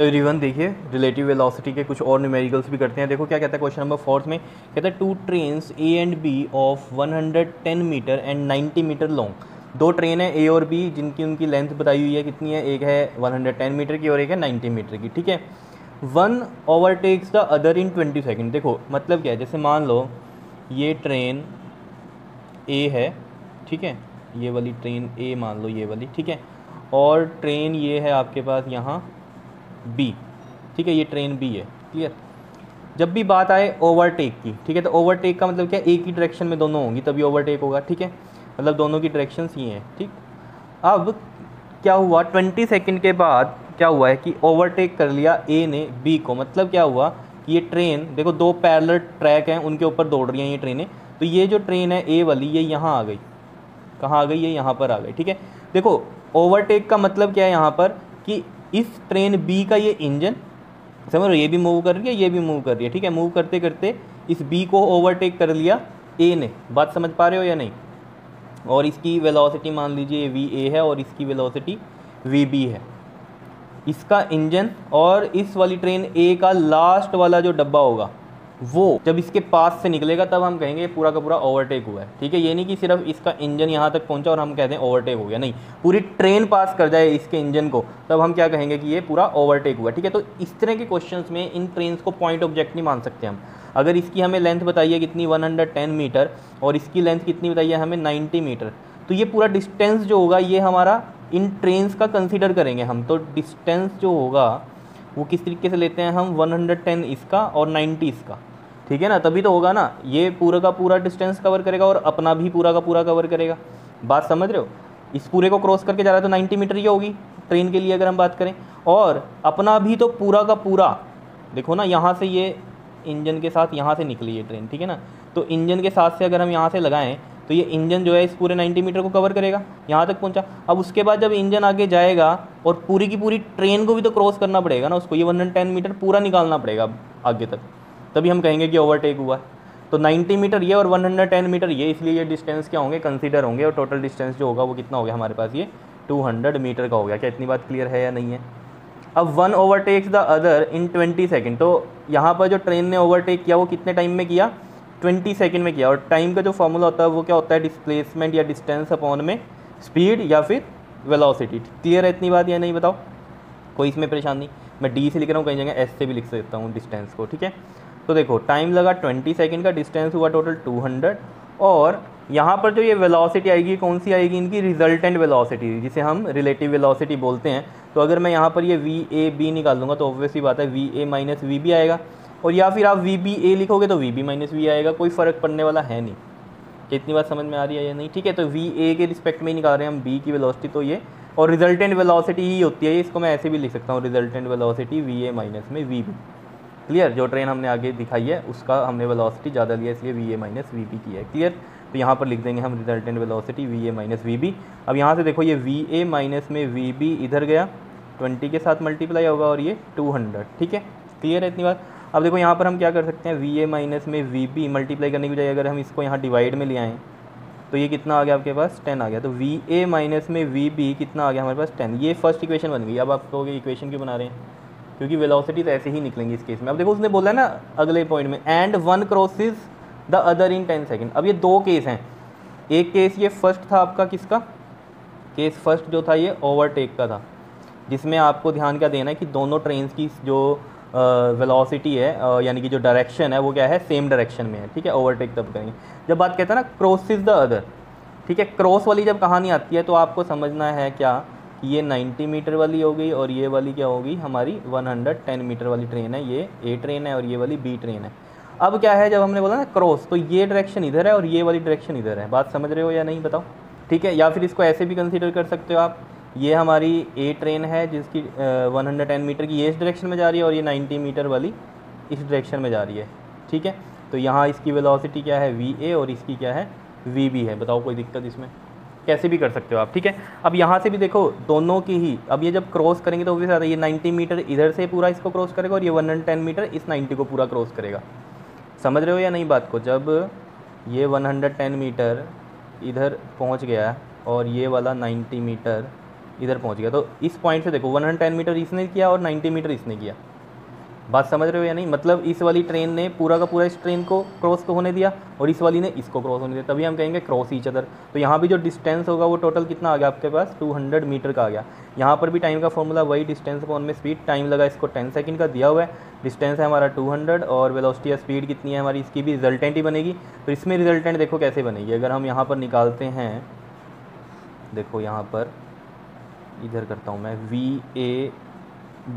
तो एवरीवन देखिए relative velocity के कुछ और न्यूमेरिकल्स भी करते हैं। देखो क्या कहता है क्वेश्चन नंबर 4 में, कहता है two trains A and B of 110 metre and 90 metre long. दो ट्रेन है ए और बी जिनकी उनकी लेंथ बताई हुई है कितनी है, एक है 110 मीटर की और एक है 90 मीटर की, ठीक है। One overtakes the other in 20 second. देखो मतलब क्या है, जैसे मान लो ये ट्रेन ए है, ठीक है, ये वाली ट्रेन ए मान लो ये वाली, ठीक है, और ट्रेन ये है आपके पास यहाँ बी, ठीक है, ये ट्रेन बी है, क्लियर। जब भी बात आए ओवरटेक की, ठीक है, तो ओवरटेक का मतलब क्या, एक ही डायरेक्शन में दोनों होंगी तभी ओवरटेक होगा, ठीक है, मतलब दोनों की डायरेक्शंस ही हैं, ठीक। अब क्या हुआ 20 सेकंड के बाद क्या हुआ है कि ओवरटेक कर लिया ए ने बी को। मतलब क्या हुआ कि ये ट्रेन देखो दो पैरेलल ट्रैक हैं उनके ऊपर दौड़ रही हैं ये ट्रेनें, तो ये जो ट्रेन है ए वाली ये यहाँ आ गई, कहाँ आ गई, ये यहाँ पर आ गई, ठीक है। देखो ओवरटेक का मतलब क्या है यहाँ पर कि इस ट्रेन बी का ये इंजन, समझ लो, ये भी मूव कर रही है ये भी मूव कर रही है, ठीक है, मूव करते करते इस बी को ओवरटेक कर लिया ए ने। बात समझ पा रहे हो या नहीं। और इसकी वेलोसिटी मान लीजिए वी ए है और इसकी वेलोसिटी वी बी है। इसका इंजन और इस वाली ट्रेन ए का लास्ट वाला जो डब्बा होगा वो जब इसके पास से निकलेगा तब हम कहेंगे पूरा का पूरा ओवरटेक हुआ है, ठीक है। ये नहीं कि सिर्फ इसका इंजन यहाँ तक पहुँचा और हम कहते हैं ओवरटेक हो गया, नहीं, पूरी ट्रेन पास कर जाए इसके इंजन को तब हम क्या कहेंगे कि ये पूरा ओवरटेक हुआ, ठीक है। तो इस तरह के क्वेश्चंस में इन ट्रेन्स को पॉइंट ऑब्जेक्ट नहीं मान सकते हम। अगर इसकी हमें लेंथ बताइए कितनी 110 मीटर और इसकी लेंथ कितनी बताइए हमें 90 मीटर, तो ये पूरा डिस्टेंस जो होगा ये हमारा इन ट्रेन्स का कंसीडर करेंगे हम। तो डिस्टेंस जो होगा वो किस तरीके से लेते हैं हम, 110 इसका और 90 इसका, ठीक है ना, तभी तो होगा ना, ये पूरा का पूरा डिस्टेंस कवर करेगा और अपना भी पूरा का पूरा कवर करेगा। बात समझ रहे हो, इस पूरे को क्रॉस करके जा रहा है तो 90 मीटर ये होगी ट्रेन के लिए अगर हम बात करें, और अपना भी तो पूरा का पूरा, देखो ना यहाँ से ये इंजन के साथ यहाँ से निकली है ट्रेन, ठीक है ना, तो इंजन के साथ से अगर हम यहाँ से लगाएं तो ये इंजन जो है इस पूरे 90 मीटर को कवर करेगा, यहाँ तक पहुँचा। अब उसके बाद जब इंजन आगे जाएगा और पूरी की पूरी ट्रेन को भी तो क्रॉस करना पड़ेगा ना उसको, ये 110 मीटर पूरा निकालना पड़ेगा आगे तक, तभी हम कहेंगे कि ओवरटेक हुआ है। तो 90 मीटर ये और 110 मीटर ये, इसलिए ये डिस्टेंस क्या होंगे, कंसीडर होंगे, और टोटल डिस्टेंस जो होगा वो कितना हो गया हमारे पास, ये 200 मीटर का हो गया। क्या इतनी बात क्लियर है या नहीं है। अब one overtakes the other in 20 second, तो यहाँ पर जो ट्रेन ने ओवरटेक किया वो कितने टाइम में किया, 20 सेकेंड में किया। और टाइम का जो फॉर्मूला होता है वो क्या होता है, डिस्प्लेसमेंट या डिस्टेंस अपॉन में स्पीड या फिर वेलोसिटी। क्लियर है इतनी बात या नहीं, बताओ, कोई इसमें परेशानी। मैं डी से लिख रहा हूँ, कहीं जगह एस से भी लिख सकता हूँ डिस्टेंस को, ठीक है। तो देखो टाइम लगा 20 सेकेंड का, डिस्टेंस हुआ टोटल 200, और यहाँ पर जो ये वेलोसिटी आएगी कौन सी आएगी, इनकी रिजल्टेंट वेलोसिटी जिसे हम रिलेटिव वेलोसिटी बोलते हैं। तो अगर मैं यहाँ पर ये वी ए बी निकालूंगा तो ऑब्वियसली बात है V A minus V B आएगा, और या फिर आप वी बी ए लिखोगे तो वी बी माइनस वी आएगा, कोई फ़र्क पड़ने वाला है नहीं। कितनी बात समझ में आ रही है या नहीं, ठीक है। तो वी ए के रिस्पेक्ट में ही निकाल रहे हैं हम बी की वेलोसिटी, तो ये और रिजल्टेंट वेलोसिटी ही होती है, इसको मैं ऐसे भी लिख सकता हूँ, resultant velocity V A minus में वी बी। क्लियर, जो ट्रेन हमने आगे दिखाई है उसका हमने वेलोसिटी ज़्यादा लिया इसलिए V A minus V B की है। क्लियर, तो यहाँ पर लिख देंगे हम resultant velocity V A minus V B. अब यहाँ से देखो ये वी ए माइनस में वी बी इधर गया, 20 के साथ मल्टीप्लाई होगा और ये 200, ठीक है। क्लियर है इतनी बात। अब देखो यहाँ पर हम क्या कर सकते हैं, वी ए माइनस में वी बी मल्टीप्लाई करने की बजाय अगर हम इसको यहाँ डिवाइड में ले आएँ तो ये कितना आ गया आपके पास, 10 आ गया। तो वी ए माइनस में वी बी कितना आ गया हमारे पास, 10। ये फर्स्ट इक्वेशन बन गई। अब आप कहोगे इक्वेशन क्यों बना रहे हैं, क्योंकि वेलोसिटी तो ऐसे ही निकलेंगी इस केस में। अब देखो उसने बोला है ना अगले पॉइंट में, and one crosses the other in 10 second. अब ये दो केस हैं, एक केस ये फर्स्ट था आपका, किसका केस फर्स्ट जो था ये ओवरटेक का था, जिसमें आपको ध्यान क्या देना है कि दोनों ट्रेन की जो वेलोसिटी है यानी कि जो डायरेक्शन है वो क्या है, सेम डायरेक्शन में है, ठीक है। ओवरटेक तब करेंगे जब बात कहते हैं ना क्रॉसेस द अदर, ठीक है। क्रॉस वाली जब कहानी आती है तो आपको समझना है क्या कि ये 90 मीटर वाली हो गई और ये वाली क्या होगी हमारी 110 मीटर वाली ट्रेन है, ये ए ट्रेन है और ये वाली बी ट्रेन है। अब क्या है, जब हमने बोला ना क्रॉस, तो ये डायरेक्शन इधर है और ये वाली डायरेक्शन इधर है। बात समझ रहे हो या नहीं, बताओ, ठीक है। या फिर इसको ऐसे भी कंसीडर कर सकते हो आप, ये हमारी ए ट्रेन है जिसकी 110 मीटर की ये इस डायरेक्शन में जा रही है और ये 90 मीटर वाली इस डायरेक्शन में जा रही है, ठीक है। तो यहाँ इसकी वेलोसिटी क्या है, वी ए, और इसकी क्या है, वी बी है। बताओ कोई दिक्कत इसमें, कैसे भी कर सकते हो आप, ठीक है। अब यहाँ से भी देखो दोनों की ही, अब ये जब क्रॉस करेंगे तो ऑब्वियस आता है ये 90 मीटर इधर से पूरा इसको क्रॉस करेगा और ये 110 मीटर इस 90 को पूरा क्रॉस करेगा। समझ रहे हो या नहीं बात को। जब ये 110 मीटर इधर पहुँच गया और ये वाला 90 मीटर इधर पहुंच गया। तो इस पॉइंट से देखो 110 मीटर इसने किया और 90 मीटर इसने किया। बात समझ रहे हो या नहीं? मतलब इस वाली ट्रेन ने पूरा का पूरा इस ट्रेन को क्रॉस को होने दिया और इस वाली ने इसको क्रॉस होने दिया, तभी हम कहेंगे क्रॉस ईच अदर। तो यहाँ भी जो डिस्टेंस होगा वो टोटल कितना आ गया आपके पास, 200 मीटर का आ गया। यहाँ पर भी टाइम का फॉर्मूला वही, डिस्टेंस अपॉन में स्पीड। टाइम लगा इसको 10 सेकंड का दिया हुआ है, डिस्टेंस है हमारा 200 और वेलोसिटी या स्पीड कितनी है हमारी, इसकी भी रिजल्टेंट ही बनेगी। तो इसमें रिजल्टेंट देखो कैसे बनेगी, अगर हम यहाँ पर निकालते हैं, देखो यहाँ पर इधर करता हूँ मैं, वी ए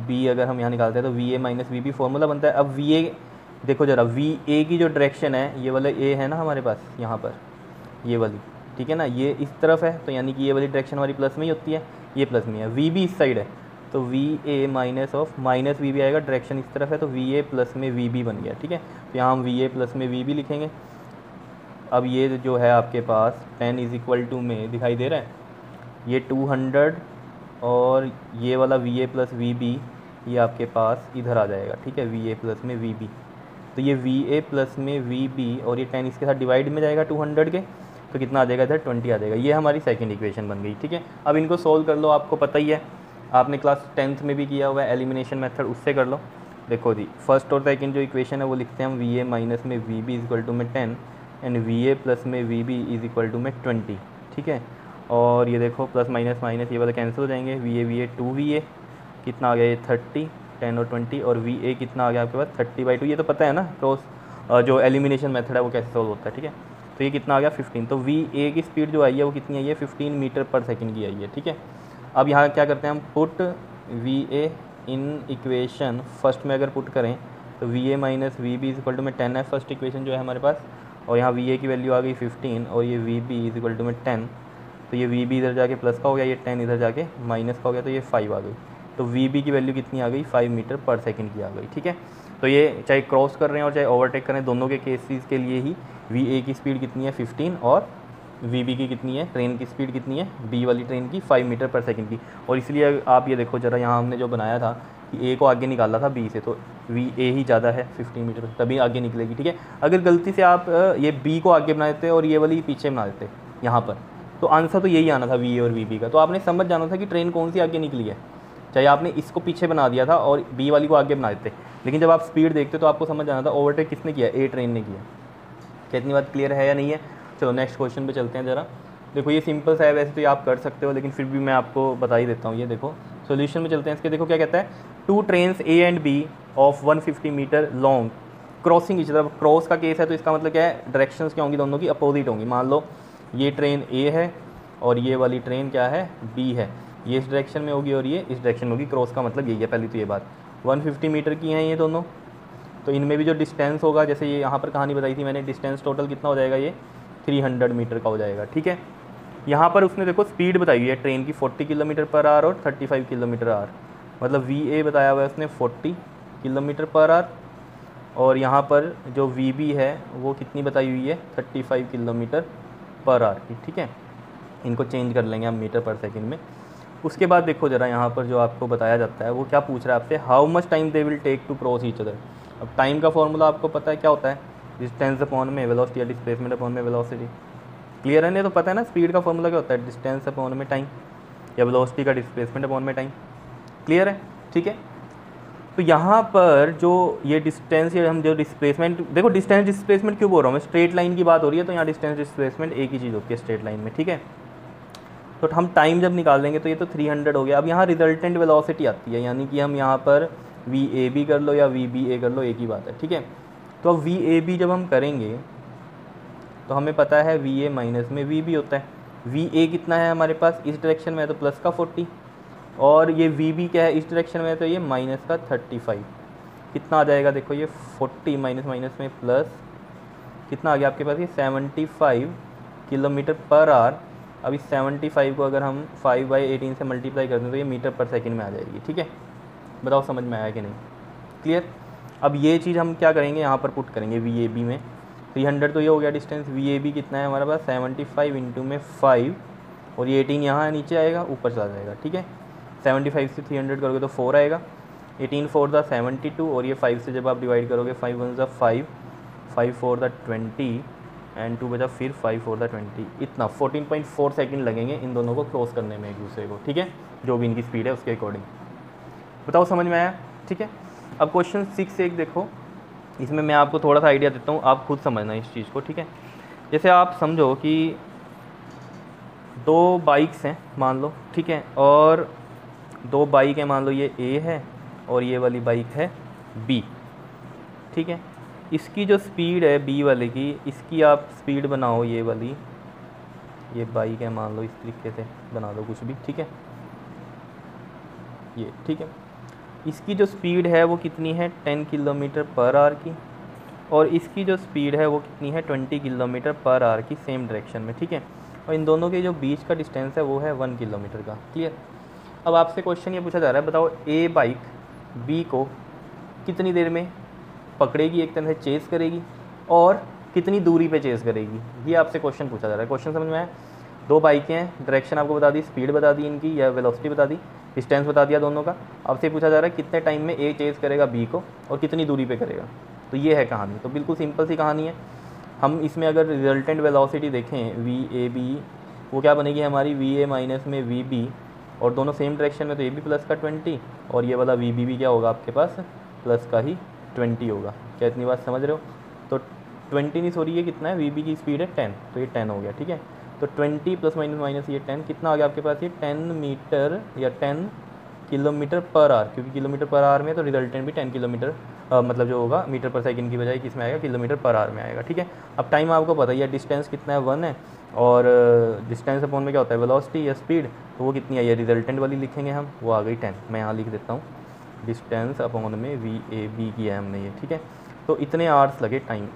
बी अगर हम यहाँ निकालते हैं तो V A minus V B formula बनता है। अब वी ए देखो ज़रा, वी ए की जो डायरेक्शन है, ये वाला ए है ना हमारे पास यहाँ पर, ये वाली, ठीक है ना, ये इस तरफ है, तो यानी कि ये वाली डायरेक्शन हमारी प्लस में ही होती है, ये प्लस में है। वी बी इस साइड है, तो V A minus of minus V B आएगा, डायरेक्शन इस तरफ है, तो वी ए प्लस में वी बी बन गया, ठीक है। तो यहाँ हम वी ए प्लस में वी बी लिखेंगे। अब ये जो है आपके पास 10 इज इक्वल टू में दिखाई दे रहा है, ये 200 और ये वाला V A plus V B ये आपके पास इधर आ जाएगा, ठीक है, वी ए प्लस में वी बी। तो ये वी ए प्लस में वी बी और ये 10 इसके साथ डिवाइड में जाएगा 200 के, तो कितना आ जाएगा इधर 20 आ जाएगा। ये हमारी सेकंड इक्वेशन बन गई, ठीक है। अब इनको सोल्व कर लो, आपको पता ही है, आपने क्लास 10th में भी किया हुआ है एलिमिनेशन मेथड, उससे कर लो। देखो जी, फर्स्ट और सेकंड जो इक्वेशन है वो लिखते हैं हम, वी ए माइनस में V B is equal to में 10 एंड वी ए प्लस में V B is equal to में 20, ठीक है। और ये देखो प्लस माइनस माइनस ये वाला कैंसिल हो जाएंगे, वी ए 2 कितना आ गया ये 30, 10 और 20, और वी ए कितना आ गया आपके पास 30/2। ये तो पता है ना क्रॉस जो एलिमिनेशन मेथड है वो कैसे सॉल्व होता है, ठीक है। तो ये कितना आ गया 15। तो वी ए की स्पीड जो आई है वो कितनी आई है, 15 मीटर पर सेकंड की आई है, ठीक है। अब यहाँ क्या करते हैं हम, put V A in equation first में अगर पुट करें तो V A minus V B is equal to में 10 है फर्स्ट इक्वेशन जो है हमारे पास, और यहाँ वी ए की वैल्यू आ गई 15 और ये V B is equal to में 10। तो ये वी बी इधर जाके प्लस का हो गया, ये 10 इधर जाके माइनस का हो गया, तो ये 5 आ गई। तो वी बी की वैल्यू कितनी आ गई, 5 मीटर पर सेकंड की आ गई, ठीक है। तो ये चाहे क्रॉस कर रहे हैं और चाहे ओवरटेक कर रहे हैं, दोनों के केसेस के लिए ही वी ए की स्पीड कितनी है 15 और वी बी की कितनी है, ट्रेन की स्पीड कितनी है, बी वाली ट्रेन की 5 मीटर पर सेकंड की। और इसलिए आप ये देखो ज़रा, यहाँ हमने जो बनाया था कि ए को आगे निकाला था बी से, तो वी ए ही ज़्यादा है 15 मीटर, तभी आगे निकलेगी, ठीक है। अगर गलती से आप ये बी को आगे बना देते और ये वाली पीछे बना देते यहाँ पर, तो आंसर तो यही आना था वी ए और वी बी का। तो आपने समझ जाना था कि ट्रेन कौन सी आगे निकली है, चाहे आपने इसको पीछे बना दिया था और बी वाली को आगे बना देते, लेकिन जब आप स्पीड देखते तो आपको समझ जाना था ओवरटेक किसने किया, ए ट्रेन ने किया। क्या इतनी बात क्लियर है या नहीं है? चलो नेक्स्ट क्वेश्चन पे चलते हैं ज़रा। देखो ये सिंपल सा है, वैसे तो ये आप कर सकते हो, लेकिन फिर भी मैं आपको बता ही देता हूँ। ये देखो सोल्यूशन में चलते हैं इसके। देखो क्या कहता है, 2 trains A and B of 150 metre long crossing each other. Cross का केस है तो इसका मतलब क्या है, डायरेक्शंस क्या होंगी, दोनों की अपोजिट होंगी। मान लो ये ट्रेन ए है और ये वाली ट्रेन क्या है, बी है, ये इस डायरेक्शन में होगी और ये इस डायरेक्शन में होगी। क्रॉस का मतलब यही है, पहली तो ये बात। 150 मीटर की हैं ये दोनों, तो इनमें भी जो डिस्टेंस होगा, जैसे ये यहाँ पर कहानी बताई थी मैंने, डिस्टेंस टोटल कितना हो जाएगा, ये 300 मीटर का हो जाएगा, ठीक है। यहाँ पर उसने देखो स्पीड बताई हुई है ट्रेन की 40 किलोमीटर पर आवर और 35 किलोमीटर आवर, मतलब वी ए बताया हुआ है उसने 40 किलोमीटर पर आवर, और यहाँ पर जो वी बी है वो कितनी बताई हुई है, 35 किलोमीटर पर आवर की, ठीक है। इनको चेंज कर लेंगे हम मीटर पर सेकेंड में। उसके बाद देखो ज़रा यहाँ पर जो आपको बताया जाता है वो क्या पूछ रहा है आपसे, how much time they will take to cross each other. अब टाइम का फॉर्मूला आपको पता है क्या होता है, डिस्टेंस अपॉन में वेलोसिटी या डिस्प्लेसमेंट अपॉन में वेलोसिटी। क्लियर है नहीं तो पता है ना, स्पीड का फॉर्मूला क्या होता है, डिस्टेंस अपॉन में टाइम, या वेलोसिटी का डिस्प्लेसमेंट अपॉन में टाइम। क्लियर है, ठीक है। तो यहाँ पर जो ये डिस्टेंस या हम जो डिस्प्लेसमेंट, देखो डिस्टेंस डिस्प्लेसमेंट क्यों बोल रहा हूँ मैं, स्ट्रेट लाइन की बात हो रही है, तो यहाँ डिस्टेंस डिस्प्लेसमेंट एक ही चीज़ होती है स्ट्रेट लाइन में, ठीक है। तो हम टाइम जब निकाल देंगे तो ये तो 300 हो गया। अब यहाँ रिजल्टेंट वेलोसिटी आती है, यानी कि हम यहाँ पर वी ए बी कर लो या वी बी ए कर लो, एक ही बात है, ठीक है। तो अब वी ए बी जब हम करेंगे तो हमें पता है वी ए माइनस में वी बी होता है। वी ए कितना है हमारे पास, इस डायरेक्शन में है तो प्लस का 40, और ये वी बी क्या है, इस डायरेक्शन में है तो ये माइनस का 35। कितना आ जाएगा, देखो ये 40 माइनस माइनस में प्लस कितना आ गया आपके पास, ये 75 किलोमीटर पर आवर। अब इस 75 को अगर हम 5/18 से मल्टीप्लाई कर दें तो ये मीटर पर सेकंड में आ जाएगी, ठीक है। बताओ समझ में आया कि नहीं, क्लियर। अब ये चीज़ हम क्या करेंगे, यहाँ पर पुट करेंगे वी ए बी में। 300 तो ये हो गया डिस्टेंस, वी ए बी कितना है हमारे पास 75 इंटू में 5, और ये 18 यहाँ नीचे आएगा, ऊपर चला जाएगा, ठीक है। 75 से 300 करोगे तो 4 आएगा, 18 4 द 72, और ये 5 से जब आप डिवाइड करोगे 5 1 ज़ा 5, 5 4 द 20, एंड 2 बजा फिर 5 4 द 20, इतना 14.4 सेकंड लगेंगे इन दोनों को क्रॉस करने में एक दूसरे को, ठीक है, जो भी इनकी स्पीड है उसके अकॉर्डिंग। बताओ समझ में आया, ठीक है। अब क्वेश्चन 6 से एक देखो, इसमें मैं आपको थोड़ा सा आइडिया देता हूँ, आप खुद समझना इस चीज़ को, ठीक है। जैसे आप समझो कि 2 बाइक्स हैं मान लो, ठीक है, और 2 बाइक है, मान लो ये ए है और ये वाली बाइक है बी, ठीक है। इसकी जो स्पीड है बी वाले की, इसकी आप स्पीड बनाओ, ये वाली ये बाइक है मान लो, इस तरीके से बना दो कुछ भी, ठीक है, ये ठीक है। इसकी जो स्पीड है वो कितनी है 10 किलोमीटर पर आवर की, और इसकी जो स्पीड है वो कितनी है 20 किलोमीटर पर आवर की, सेम डायरेक्शन में, ठीक है। और इन दोनों के जो बीच का डिस्टेंस है वो है 1 किलोमीटर का, क्लियर। अब आपसे क्वेश्चन ये पूछा जा रहा है, बताओ ए बाइक बी को कितनी देर में पकड़ेगी, एक तरह से चेस करेगी, और कितनी दूरी पे चेस करेगी, ये आपसे क्वेश्चन पूछा जा रहा है। क्वेश्चन समझ में आया। 2 बाइकें हैं, डायरेक्शन आपको बता दी, स्पीड बता दी इनकी या वेलोसिटी बता दी, डिस्टेंस बता दिया दोनों का। आपसे पूछा जा रहा है कितने टाइम में ए चेस करेगा बी को और कितनी दूरी पे करेगा। तो ये है कहानी, तो बिल्कुल सिंपल सी कहानी है। हम इसमें अगर रिजल्टेंट वेलोसिटी देखें वी ए बी, वो क्या बनेगी हमारी वी ए माइनस में वी बी, और दोनों सेम डायरेक्शन में, तो ये भी प्लस का 20 और ये वाला वी बी भी क्या होगा आपके पास प्लस का ही 20 होगा। क्या इतनी बात समझ रहे हो। तो 20 नहीं, सॉरी, ये कितना है, वी बी की स्पीड है 10, तो ये 10 हो गया, ठीक है। तो 20 प्लस माइनस माइनस ये 10 कितना आ गया आपके पास, ये 10 मीटर या 10 किलोमीटर पर आवर, क्योंकि किलोमीटर पर आवर में तो रिजल्टेंट भी 10 किलोमीटर मतलब जो होगा मीटर पर सेकंड की बजाय किस में आएगा, किलोमीटर पर आवर में आएगा, ठीक है। अब टाइम आपको पता ही है, डिस्टेंस कितना है 1 है, और डिस्टेंस अपॉन में क्या होता है वेलोसिटी या स्पीड, तो वो कितनी है, ये रिजल्टेंट वाली लिखेंगे हम, वो आ गई 10। मैं यहाँ लिख देता हूँ, डिस्टेंस अपॉन में वी ए बी किया है हमने ये, ठीक है। तो इतने आवर्स लगे टाइम,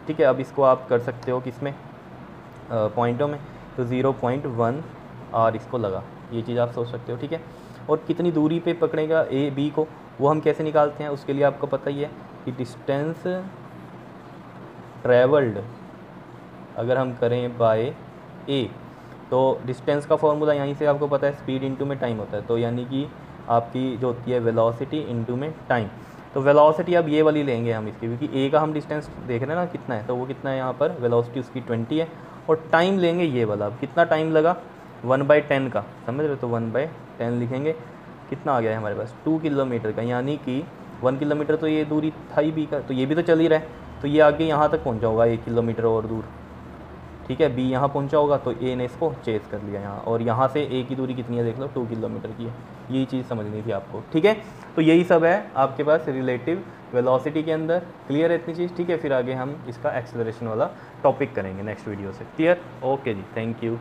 ठीक है। अब इसको आप कर सकते हो किस में, पॉइंटों में, तो 0.1 आवर इसको लगा, ये चीज़ आप सोच सकते हो, ठीक है। और कितनी दूरी पे पकड़ेगा ए बी को, वो हम कैसे निकालते हैं, उसके लिए आपको पता ही है कि डिस्टेंस ट्रैवल्ड अगर हम करें बाय ए, तो डिस्टेंस का फॉर्मूला यहीं से आपको पता है, स्पीड इनटू में टाइम होता है, तो यानी कि आपकी जो होती है वेलोसिटी इनटू में टाइम। तो वेलोसिटी अब ये वाली लेंगे हम इसकी, क्योंकि ए का हम डिस्टेंस देख रहे हैं ना कितना है, तो वो कितना है यहाँ पर वेलोसिटी उसकी 20 है, और टाइम लेंगे ये वाला। अब कितना टाइम लगा 1/10 का, समझ रहे हो, तो 1/10 लिखेंगे। कितना आ गया है हमारे पास 2 किलोमीटर का, यानी कि 1 किलोमीटर तो ये दूरी था ही बी का, तो ये भी तो चल ही रहा है, तो ये आगे यहाँ तक पहुँचा होगा 1 किलोमीटर और दूर, ठीक है। बी यहाँ पहुँचा होगा तो ए ने इसको चेस कर लिया यहाँ, और यहाँ से ए की दूरी कितनी है देख लो, 2 किलोमीटर की है। यही चीज़ समझनी थी आपको, ठीक है। तो यही सब है आपके पास रिलेटिव वेलोसिटी के अंदर, क्लियर है इतनी चीज़, ठीक है। फिर आगे हम इसका एक्सेलरेशन वाला टॉपिक करेंगे नेक्स्ट वीडियो से, क्लियर, ओके जी, थैंक यू।